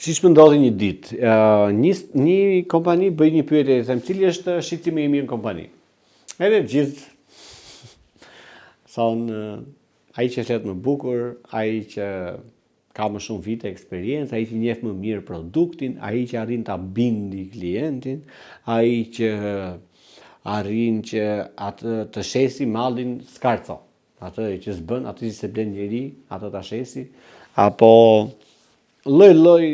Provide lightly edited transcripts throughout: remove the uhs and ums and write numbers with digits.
siç më ndodhi një ditë, një kompani bëi një pyetje, them cili është shitimi i mirë në kompani. Edhe gjithë thonë ai që flet më bukur, ai që ka më shumë vite eksperiencë, ai që njeh më mirë produktin, ai që arrin ta bindi klientin, ai që arrin që atë të shesi mallin skarco. Atë që s'bën, atë që se blen njeri, atë ta shesi, apo lloj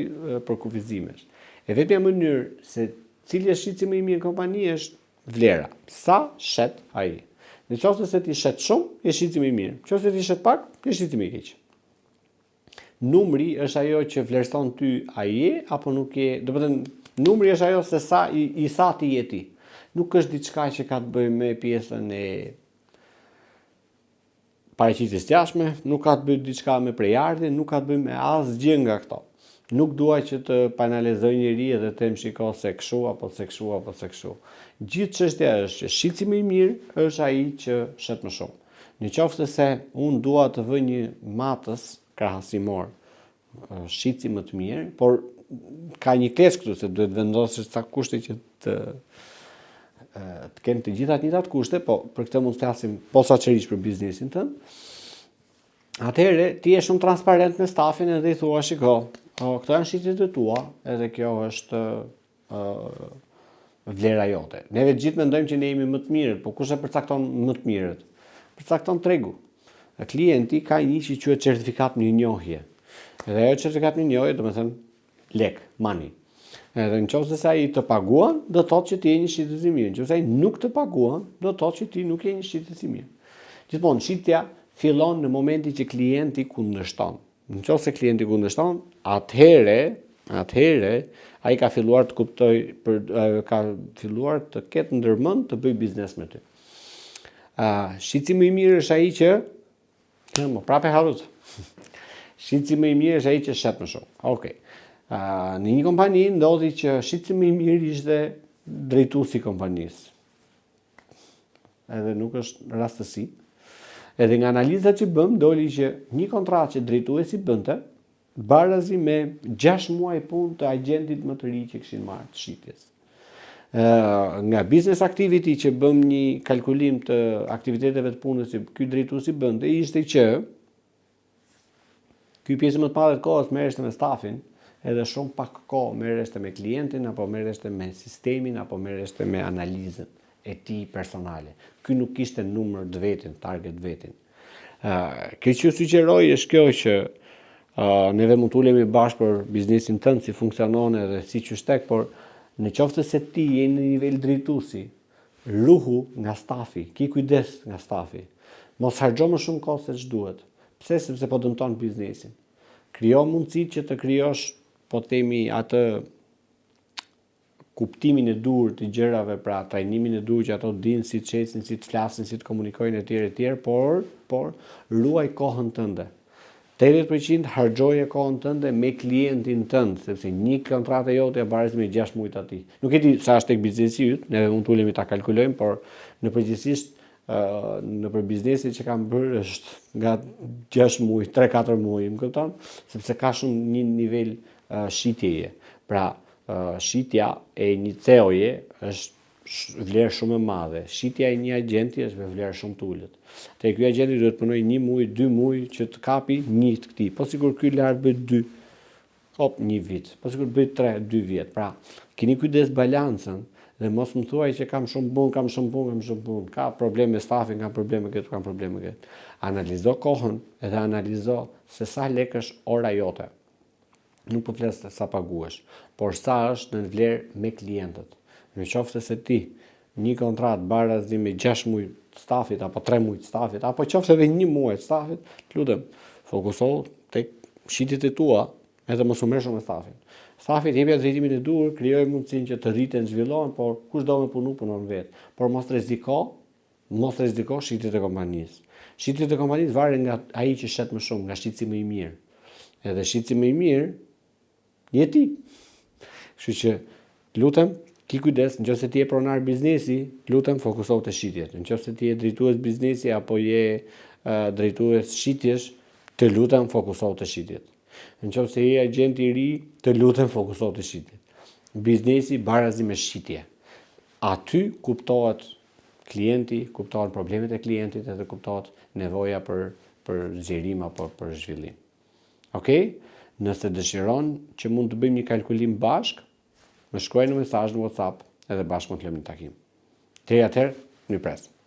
për kufizimesh. E vetmja mënyrë se cili është shitsi më i mirë në kompani është vlera. Sa shet ai. Në qoftë se ti shet shumë, je shitsi më i mirë. Në qoftë se ti shet pak, je shitsi më i keq. Numri është ajo që vlerëson ty a je apo nuk je, do të thënë, numri është ajo se sa i sa ti je ti. Nuk është diçka që ka të bëjë me pjesën e paraqitjes jashtme, nuk ka të bëjë diçka me prejardhjen, nuk ka të bëjë me asgjë nga këto. Nuk dua që të banalizoj njëri edhe të them shiko se kështu apo se kështu apo se kështu. Gjithë çështja është që shitsi më i mirë është ai që shet më shumë. Në qoftë se unë dua të vë një matës krahasimor, shitsi më të mirë, por ka një keq këtu se duhet vendosësh ca kushte që të kenë të gjitha të njëjtat kushte, po për këtë mund të flasim posaçërisht për biznesin tënd. Atëherë ti je shumë transparent me stafin edhe i thua shiko, këto janë shitjet e tua, edhe kjo është vlera jote. Neve gjithë mendojmë që ne jemi më të mirët, po kush e përcakton më të mirët? Përcakton tregu. Klienti ka një që quhet certifikat në njohje. Edhe ajo certifikat në njohje, do të thënë lek, money. Edhe në qoftë se ai të paguan, do thotë që ti je një shitës i mirë. Nëse ai nuk të paguan, do thotë që ti nuk je një shitës i mirë. Gjithmonë shitja fillon në momentin që klienti kundërshton. Në qoftë se klienti kundërshton, atëherë ai ka filluar të kuptoj ka filluar të ketë ndërmend të bëj biznes me ty. Shitsi më i mirë është ai që prapë harrut. Shitsi më i mirë është ai që shet më shumë. Okej. Në një kompani ndodhi që shitsi më i mirë ishte drejtuesi i kompanisë. Edhe nuk është rastësi. Edhe nga analizat që bëm, doli që një kontratë që drejtuesi bënte, barazi me 6 muaj punë të agentit më të ri që kishin marrë të shitjes. Nga business activity që bëm një kalkulim të aktiviteteve të punës që ky drejtuesi bënte, ishte që ky pjesë më të madhe të kohës merreshte me stafin, edhe shumë pak kohë merreshte me klientin, apo merreshte me sistemin, apo merreshte me analizën e tij personale. Ky nuk kishte numër të vetin, target vetin. Kjo që sugjeroj është kjo që neve mund të ulemi bashkë për biznesin tënd si funksionon edhe si qyshtek, por në qoftë se ti je në nivel drejtuesi, ruhu nga stafi, ki kujdes nga stafi. Mos harxho më shumë kohë se ç'duhet. Pse? Sepse po dëmton biznesin. Krijo mundësitë që të krijosh, po themi, atë kuptimin e dur të gjërave, pra trajnimin e dur që ato dinë si të qesin, si të flasin, si të komunikojnë etj, por ruaj kohën tënde. 80% harxhoje kohën tënde me klientin tënd, sepse një kontratë jote e bares me 6 muaj atij. Nuk e di sa është tek biznesi yt, ne mund të ulemi ta kalkulojmë, por në përgjithësisht në për biznesin që kam bërë është nga 6 muaj, 3-4 muaj, më kupton? Sepse ka shumë një nivel shitjeje. Pra, shitja e një CEO-je është vlerë shumë e madhe. Shitja e një agenti është me vlerë shumë të ulët. Te ky agenti duhet të punojë 1 muaj, 2 muaj që të kapi një të këtij. Po sigur ky lart bëj 2, hop 1 vit. Po sigur bëj 3, 2 vjet. Pra, keni kujdes balancën dhe mos më thuaj që kam shumë punë. Ka probleme me stafin, kam probleme këtë. Analizo kohën edhe analizo se sa lek është ora jote. Nuk po flas sa paguash, por sa është në vlerë me klientët. Në qoftë se ti një kontratë barazi me 6 muaj të stafit apo 3 muaj të stafit, apo qoftë edhe 1 muaj të stafit, të lutem, fokusohu tek shitjet e tua, edhe mos u merr shumë me stafin. Stafi jepja drejtimin e dur, krijoj mundësinë që të rriten, zhvillohen, por kush do me punon vetë. Por mos rreziko shitjet e kompanisë. Shitjet e kompanisë varen nga ai që shet më shumë, nga shitsi më i mirë. Edhe shitsi më i mirë je ti. Kështu që lutem, ki kujdes, nëse ti je pronar biznesi, lutem fokusohu te shitjet. Nëse ti je drejtues biznesi apo je drejtues shitjesh, të lutem fokusohu te shitjet. Nëse je agent i ri, të lutem fokuso të shitje. Biznesi barazi me shitje. Aty kuptohet klienti, kuptohen problemet e klientit edhe kuptohet nevoja për zgjerim apo për zhvillim. Okej? Nëse dëshiron që mund të bëjmë një kalkulim bashk, më shkruaj në mesazh në WhatsApp edhe bashkë mund të lëmë një takim. Deri atëherë, mirëpresë.